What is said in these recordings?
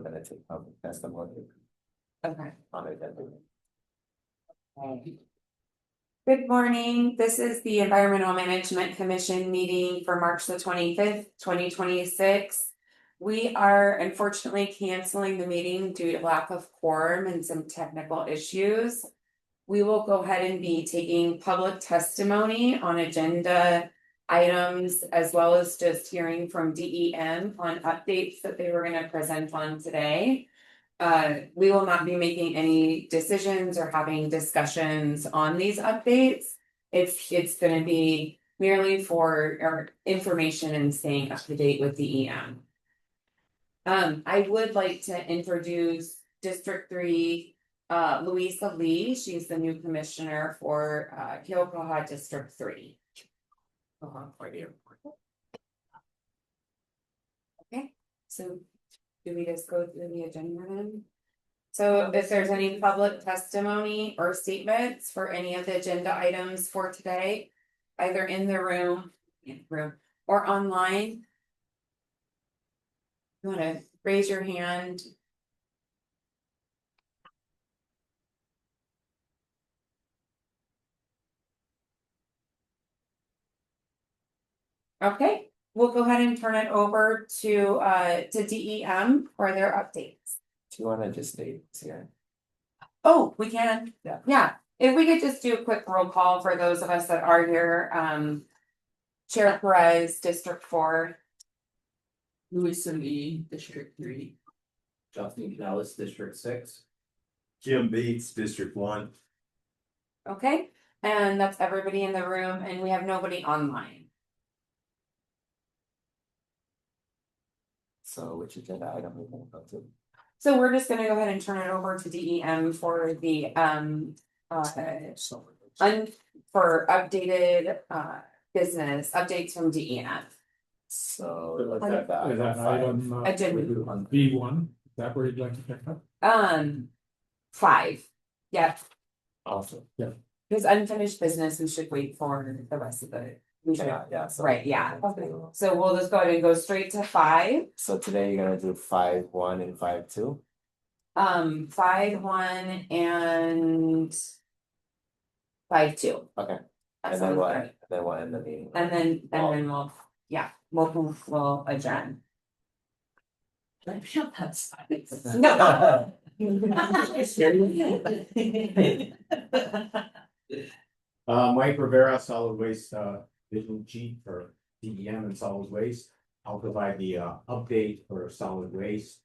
gonna take public testimony Okay. on it. Good morning. This is the Environmental Management Commission meeting for March the 25th, 2026. We are unfortunately canceling the meeting due to lack of quorum and some technical issues. We will go ahead and be taking public testimony on agenda items as well as just hearing from DEM on updates that they were going to present on today. We will not be making any decisions or having discussions on these updates. It's going to be merely for our information and staying up to date with DEM. I would like to introduce District 3, Louisa Lee. She's the new commissioner for Keokaha District 3. Right here. Okay, so do we just go through the agenda then? So if there's any public testimony or statements for any of the agenda items for today, either in the room or online, you want to raise your hand. Okay, we'll go ahead and turn it over to DEM for their updates. Do you wanna just state here? Oh, we can. Yeah. Yeah, if we could just do a quick roll call for those of us that are here. Chair Perez, District 4. Louisa Lee, District 3. Justin Dallas, District 6. Jim Beats, District 1. Okay, and that's everybody in the room, and we have nobody online. So which agenda item we gonna go to? So we're just gonna go ahead and turn it over to DEM for the for updated business updates from DEM. So. Is that item Agenda. B1, is that where you'd like to pick up? 5. Yeah, Awesome. because unfinished business, we should wait for the rest of the. We should, Yeah, so. right, yeah. So we'll just go ahead and go straight to 5. So today you're gonna do 5.1 and 5.2? 5.1 and 5.2. Okay. That And then sounds what, good. then we'll end the meeting. And then we'll adjourn. I feel that silence. No. Mike Rivera, Solid Waste, Division Chief for DEM and Solid Waste. I'll provide the update for solid waste.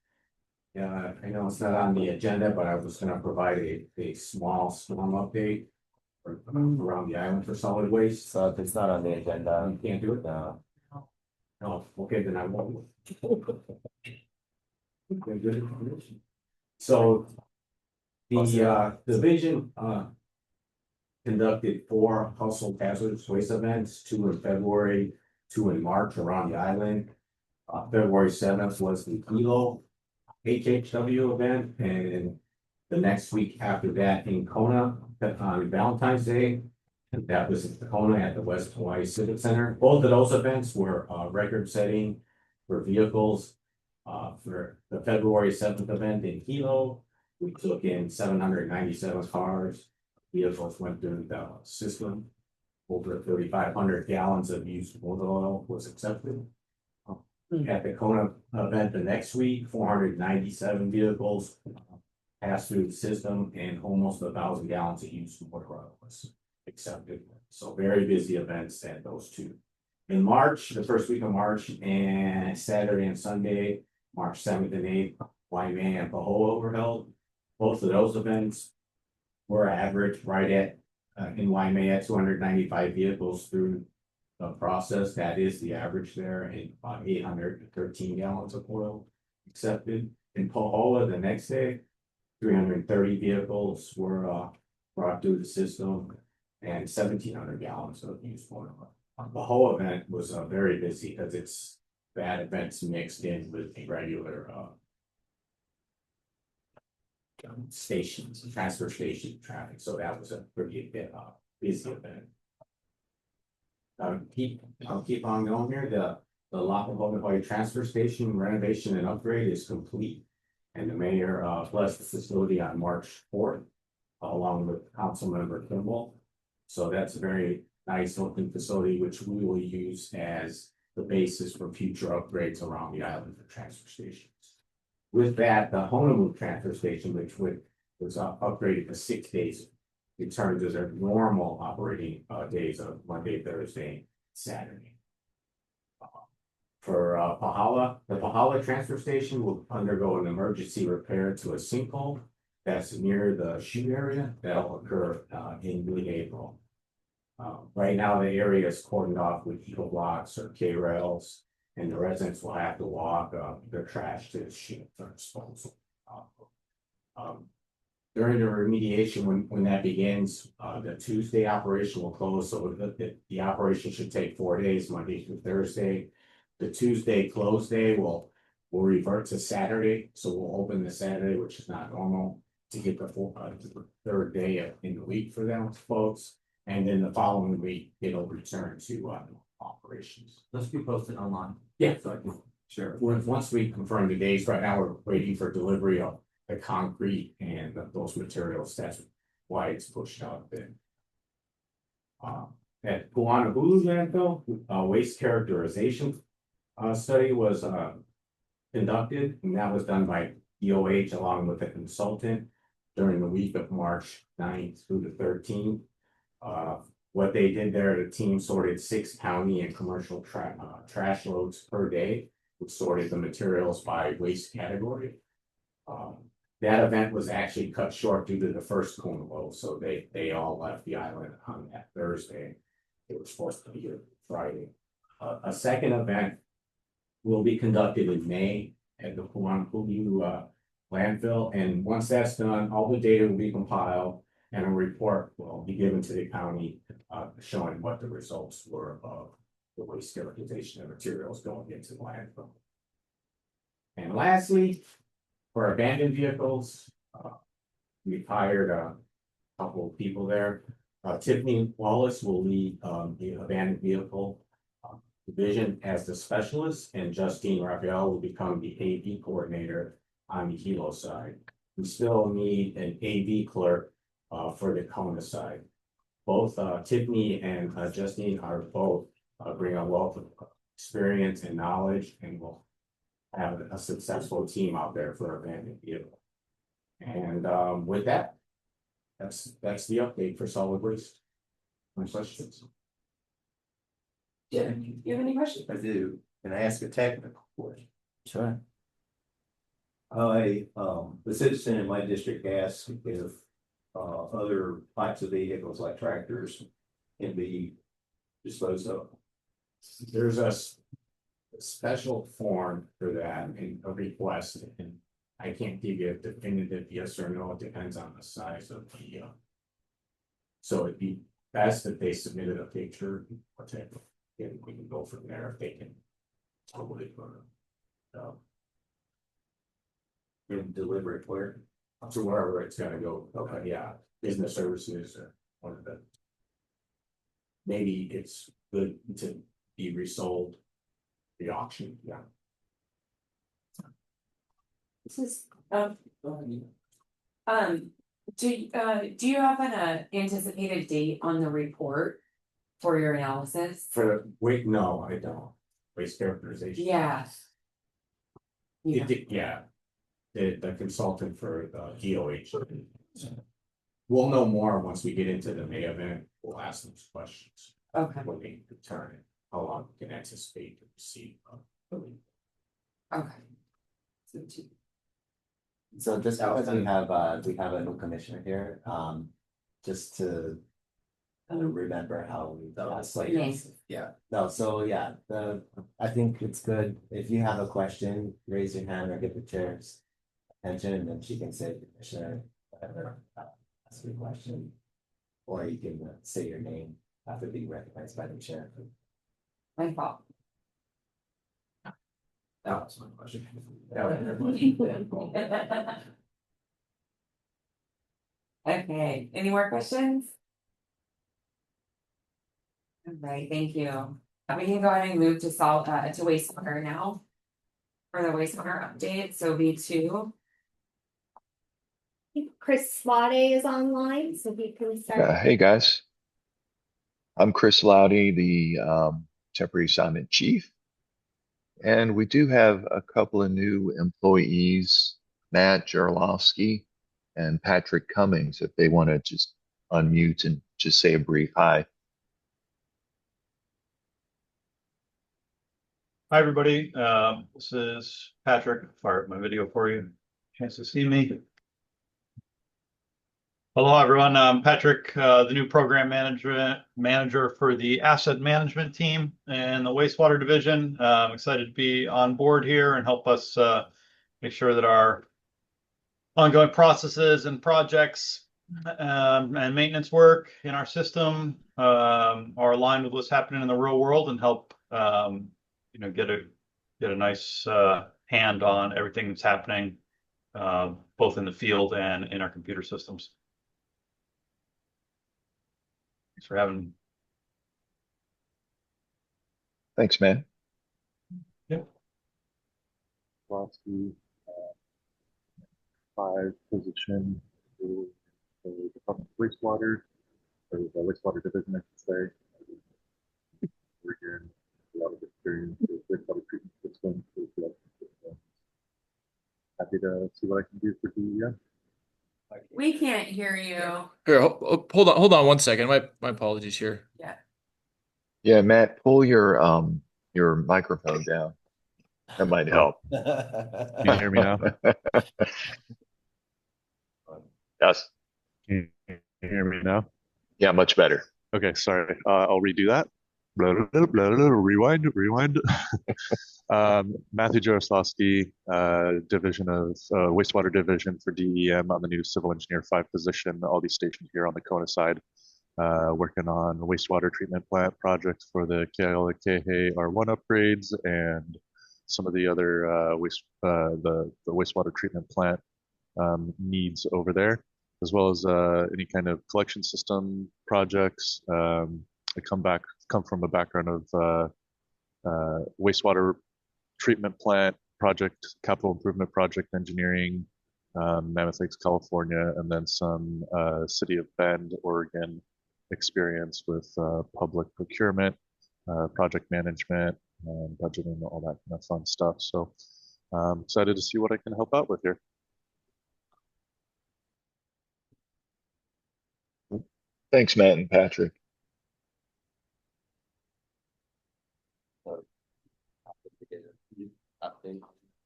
I know it's not on the agenda, but I was gonna provide a small storm update around the island for solid waste. So if it's not on the agenda, You can't do it? no. No, okay, then I won't. Okay, good information. So the division conducted 4 household hazardous waste events, 2 in February, 2 in March around the island. February 7th was the Kilo HHW event, and the next week after that in Kona on Valentine's Day. And that was in Kona at the West Hawaii Civic Center. Both of those events were record setting for vehicles. For the February 7th event in Hilo, we took in 797 cars. Vehicles went through the system. Over 3,500 gallons of used motor oil was accepted. At the Kona event the next week, 497 vehicles passed through the system, and almost 1,000 gallons of used motor oil was accepted. So very busy events at those 2. In March, the first week of March, and Saturday and Sunday, March 7th and 8th, Waimea and Pahoa were held. Both of those events were average right at in Waimea 295 vehicles through the process. That is the average there, and about 813 gallons of oil accepted. In Pahoa the next day, 330 vehicles were brought through the system, and 1,700 gallons of used oil. The whole event was very busy because it's bad events mixed in with the regular stations, transfer station traffic. So that was a pretty busy event. I'll keep on going here. The Lakahonahoe transfer station renovation and upgrade is complete. And the mayor blessed the facility on March 4th, along with Councilmember Kimball. So that's a very nice looking facility, which we will use as the basis for future upgrades around the island for transfer stations. With that, the Honolulu transfer station, which was upgraded to 6 days, returned to their normal operating days of Monday, Thursday, Saturday. For Pahala, the Pahala transfer station will undergo an emergency repair to a sinkhole that's near the chute area. That'll occur in mid-April. Right now, the area is cordoned off with eco blocks or K rails, and the residents will have to walk their trash to the chute for disposal. During the remediation, when that begins, the Tuesday operation will close, so the operation should take 4 days, Monday through Thursday. The Tuesday close day will revert to Saturday, so we'll open the Saturday, which is not normal, to get the third day in the week for them folks. And then the following week, it'll return to operations. Let's be posted online. Yeah. So I can, sure. Once we confirm the dates, right now we're waiting for delivery of the concrete and those materials. That's why it's pushed out a bit. At Puanahulu landfill, waste characterization study was conducted, and that was done by DOH along with a consultant during the week of March 9th through the 13th. What they did there, the team sorted 6 county and commercial trash loads per day, which sorted the materials by waste category. That event was actually cut short due to the first cone load, so they all left the island on that Thursday. It was supposed to be here Friday. A second event will be conducted in May at the Puanahulu landfill, and once that's done, all the data will be compiled and a report will be given to the county showing what the results were of the waste characterization of materials going into the landfill. And lastly, for abandoned vehicles, we've hired a couple of people there. Tiffany Wallace will lead the abandoned vehicle division as the specialist, and Justine Raphael will become the AV coordinator on the Hilo side. We still need an AV clerk for the Kona side. Both Tiffany and Justine are both bring a wealth of experience and knowledge, and will have a successful team out there for abandoned vehicle. And with that, that's the update for solid waste. My questions? Yeah, Do you have any questions? I do. Can I ask a technical question? Sure. The citizen in my district asked if other types of vehicles like tractors can be disposed of. There's a special form for that and a request, and I can't give you a definitive yes or no. It depends on the size of the. So it'd be best if they submitted a picture, whatever, and we can go from there if they can. Totally. And deliver it where? To wherever it's gonna go. Okay, yeah, business services or one of the. Maybe it's good to be resold. The auction, yeah. This is, do you have an anticipated date on the report for your analysis? Wait, no, I don't. Waste characterization. Yeah. Yeah, Yeah. The consultant for the DOH. We'll know more once we get into the May event. We'll ask them questions. okay, When they return it, how long we can anticipate to receive. okay. So just because we have a new commissioner here, just to remember how we. Yes. Yeah, no, so yeah, I think it's good, if you have a question, raise your hand or give the chair's attention, and then she can say commissioner, whatever, ask your question. Or you can say your name after being recognized by the chair. My fault. That was my question. Okay, any more questions? All right, thank you. We can go ahead and move to wastewater now. For the wastewater update, so V2. Chris Slade is online, so he can start. Hey guys, I'm Chris Loudy, the temporary assignment chief, and we do have a couple of new employees, Matt Jarlowski and Patrick Cummings, if they want to just unmute and just say a brief hi. Hi, everybody. This is Patrick. Fire up my video for you. Chance to see me. Hello, everyone. I'm Patrick, the new program manager for the asset management team and the wastewater division. I'm excited to be on board here and help us make sure that our ongoing processes and projects and maintenance work in our system are aligned with what's happening in the real world and help get a nice hand on everything that's happening both in the field and in our computer systems. Thanks for having me. Thanks, man. Yep. Lofty, 5 position for the Department of Wastewater, or the wastewater division, I should say. We're here a lot of experience with wastewater treatment systems. Happy to see what I can do for DEM. We can't hear you. Here, hold on 1 second. My apologies here. Yeah, Matt, pull your microphone down. That might help. Can you hear me now? Yes. Can you hear me now? Yeah, much better. Okay, sorry. I'll redo that. Rewind. Matthew Jaroslawski, division of wastewater division for DEM. I'm the new civil engineer 5 position. I'll be stationed here on the Kona side, working on wastewater treatment plant projects for the Kealakehe R1 upgrades and some of the other the wastewater treatment plant needs over there, as well as any kind of collection system projects. I come from a background of wastewater treatment plant project, capital improvement project engineering, Mammoth Lakes, California, and then some City of Bend, Oregon experience with public procurement, project management, budgeting, all that kind of fun stuff. So I'm excited to see what I can help out with here. Thanks, Matt and Patrick.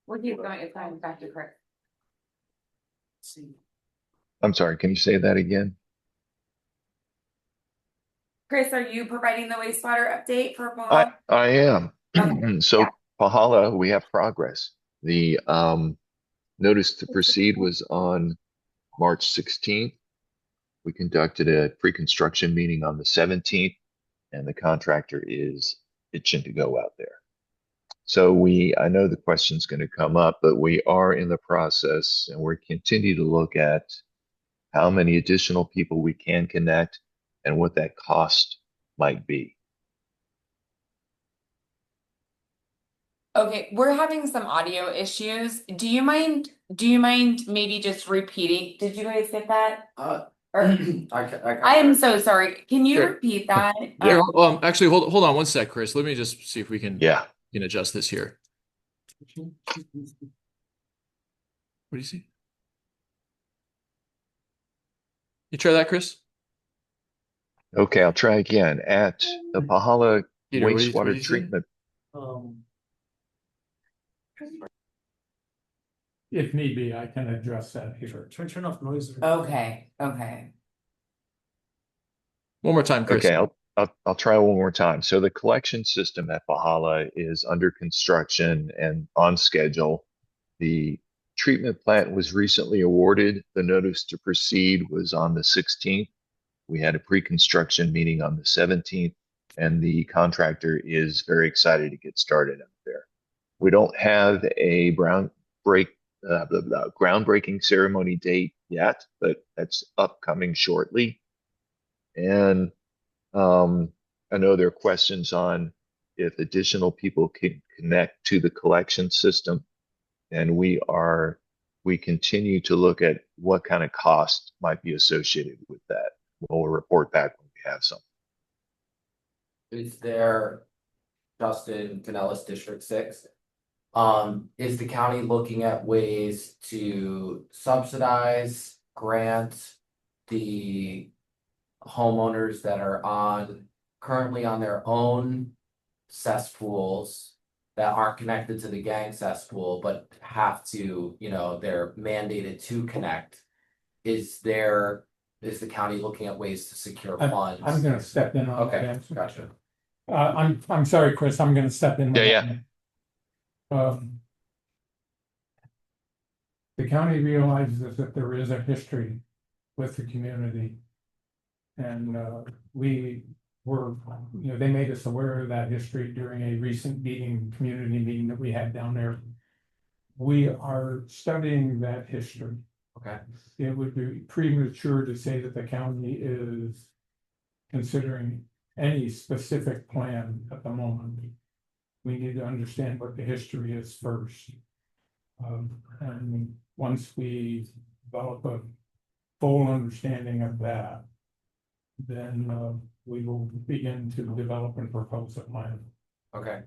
We'll keep going. It's time back to Chris. I'm sorry, can you say that again? Chris, are you providing the wastewater update for I Paul? am. Okay, So yeah. Pahala, we have progress. The notice to proceed was on March 16th. We conducted a pre-construction meeting on the 17th, and the contractor is itching to go out there. So I know the question's going to come up, but we are in the process and we're continue to look at how many additional people we can connect and what that cost might be. Okay, we're having some audio issues. Do you mind maybe just repeating? Did you guys get that? I am so sorry. Can you Sure. repeat that? Here, actually, hold on 1 sec, Chris. Let me just see if we can adjust this here. What do you see? You try that, Chris? Okay, I'll try again. At the Pahala Peter, what do you wastewater say? treatment. If need be, I can address that here. Turn off noise. Okay. One more time, Chris. Okay, I'll try one more time. So the collection system at Pahala is under construction and on schedule. The treatment plant was recently awarded. The notice to proceed was on the 16th. We had a pre-construction meeting on the 17th, and the contractor is very excited to get started up there. We don't have a groundbreaking ceremony date yet, but that's upcoming shortly. And I know there are questions on if additional people can connect to the collection system, and we are we continue to look at what kind of cost might be associated with that. We'll report back when we have something. Is there, Justin Canellis, District 6? Is the county looking at ways to subsidize, grant the homeowners that are currently on their own cesspools that aren't connected to the gang cesspool, but have to, they're mandated to connect? Is the county looking at ways to secure funds? I'm gonna step in on that Okay, answer. gotcha. I'm sorry, Chris, I'm gonna step in. Yeah. The county realizes that there is a history with the community. And we were, they made us aware of that history during a recent community meeting that we had down there. We are studying that history. Okay. It would be premature to say that the county is considering any specific plan at the moment. We need to understand what the history is first. And once we develop a full understanding of that, then we will begin to develop and propose a plan. Okay.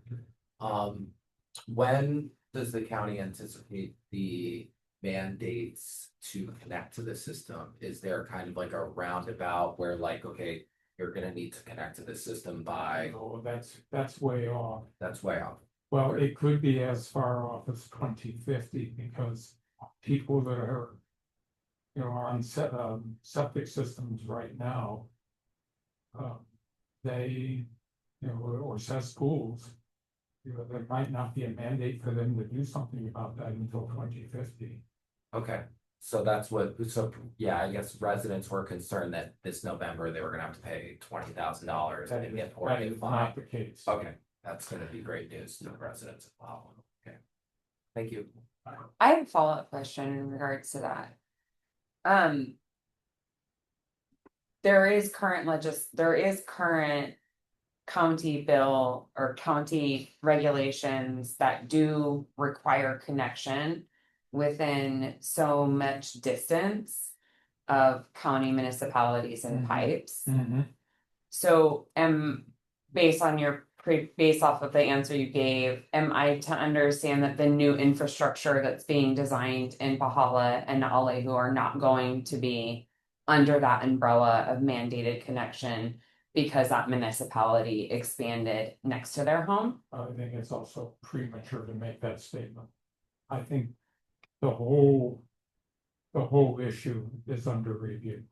When does the county anticipate the mandates to connect to the system? Is there kind of like a roundabout where okay, you're gonna need to connect to the system by? Oh, that's way off. That's way off. Well, it could be as far off as 2050 because people that are, are on septic systems right now, they, or cesspools, there might not be a mandate for them to do something about that until 2050. Okay, so yeah, I guess residents were concerned that this November they were gonna have to pay $20,000 and get That is not the case. Okay, that's gonna be great news to the residents as well. Okay, thank you. I have a follow-up question in regards to that. There is current county bill or county regulations that do require connection within so much distance of county municipalities and pipes. Mm-hmm. So based off of the answer you gave, am I to understand that the new infrastructure that's being designed in Pahala and Alehu are not going to be under that umbrella of mandated connection because that municipality expanded next to their home? I think it's also premature to make that statement. I think the whole issue is under review.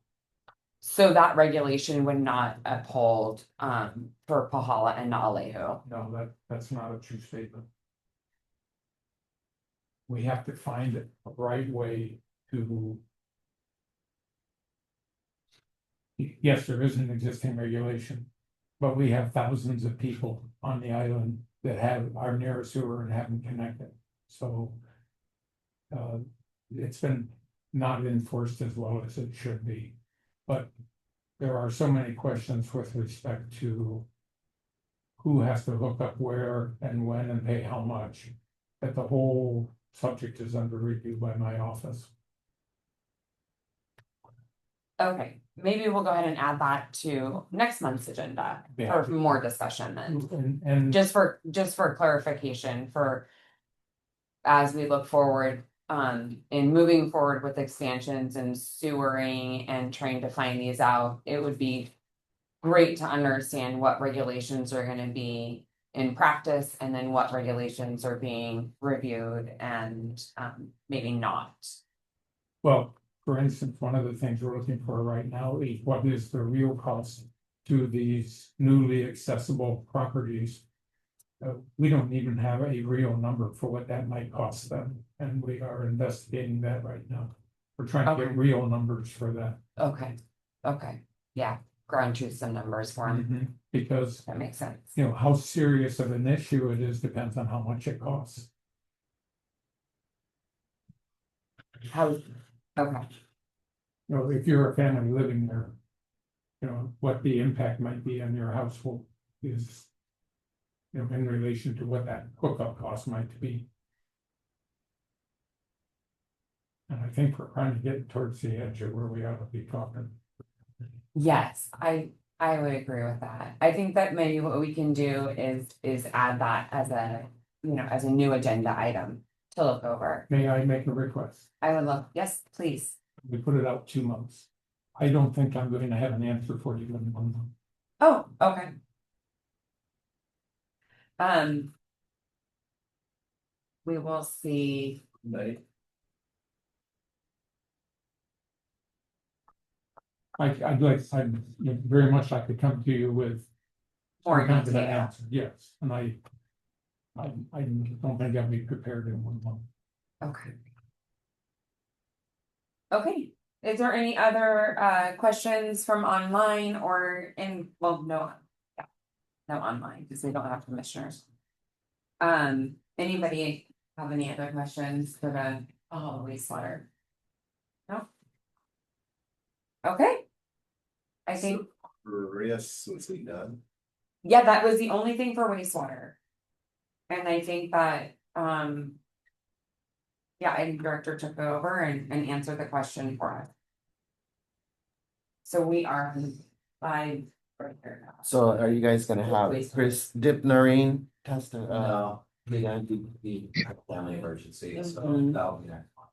So that regulation would not uphold for Pahala and Alehu. No, that's not a true statement. We have to find a right way to. Yes, there is an existing regulation, but we have thousands of people on the island that are near a sewer and haven't connected. So it's been not enforced as well as it should be. But there are so many questions with respect to who has to hook up where and when and pay how much, that the whole subject is under review by my office. Okay, maybe we'll go ahead and add that to next month's agenda Yeah. for more discussion then. And Just for clarification for as we look forward in moving forward with expansions and sewering and trying to find these out, it would be great to understand what regulations are going to be in practice and then what regulations are being reviewed and maybe not. well, for instance, one of the things we're looking for right now is what is the real cost to these newly accessible properties. We don't even have a real number for what that might cost them, and we are investigating that right now. We're trying to get Okay. real numbers for that. Okay, yeah, ground truth some numbers for them. Because, That makes sense. how serious of an issue it is depends on how much it costs. Okay, If you're a family living there, what the impact might be on your household is, in relation to what that hookup cost might be. And I think we're kind of getting towards the edge of where we ought to be talking. Yes, I would agree with that. I think that maybe what we can do is add that as a, as a new agenda item to look over. May I make a request? I would love, yes, please. We put it out 2 months. I don't think I'm going to have an answer for you in 1 month. Oh, okay. We will see. I'd very much like to come to you with More some kind of an detail. answer, yes, and I don't think I'll be prepared in 1 month. Okay. Okay, is there any other questions from online or no, yeah, no online, because we don't have commissioners. Anybody have any other questions for the wastewater? No? Okay. I think, Yes, was he done? yeah, that was the only thing for wastewater. And I think that, yeah, and director took over and answered the question for us. So we are live right here now. So are you guys gonna have Chris Dipnorine test? No, the family emergency, so Mhm. that'll be next month.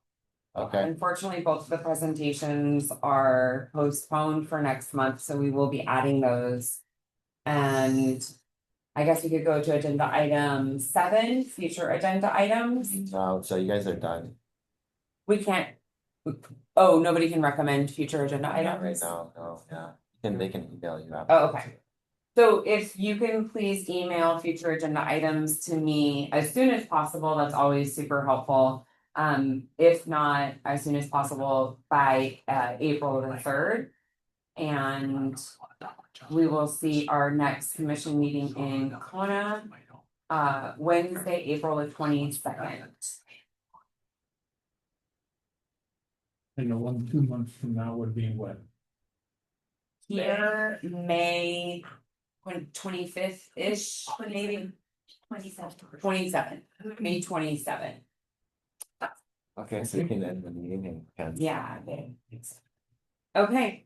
Okay, Unfortunately, both of the presentations are postponed for next month, so we will be adding those. And I guess we could go to agenda item 7, future agenda items. so you guys are done. We can't. Oh, nobody can recommend future agenda Not right items? now, no, yeah, they can email you. Oh, okay. So if you can please email future agenda items to me as soon as possible, that's always super helpful. If not, as soon as possible by April the 3rd. And we will see our next commission meeting in Kona, Wednesday, April the 22nd. And the 2 months from now would be when? Here, May 25th-ish, maybe 27, May 27. Okay, so you can end the meeting and. Yeah. Okay,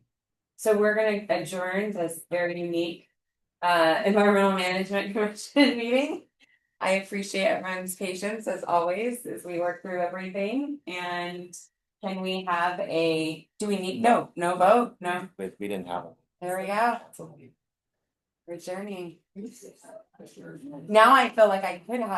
so we're gonna adjourn this very unique environmental management commission meeting. I appreciate everyone's patience as always as we work through everything. And can we have do we need no vote? No, We didn't have. there we go. We're adjourning. Now I feel like I could have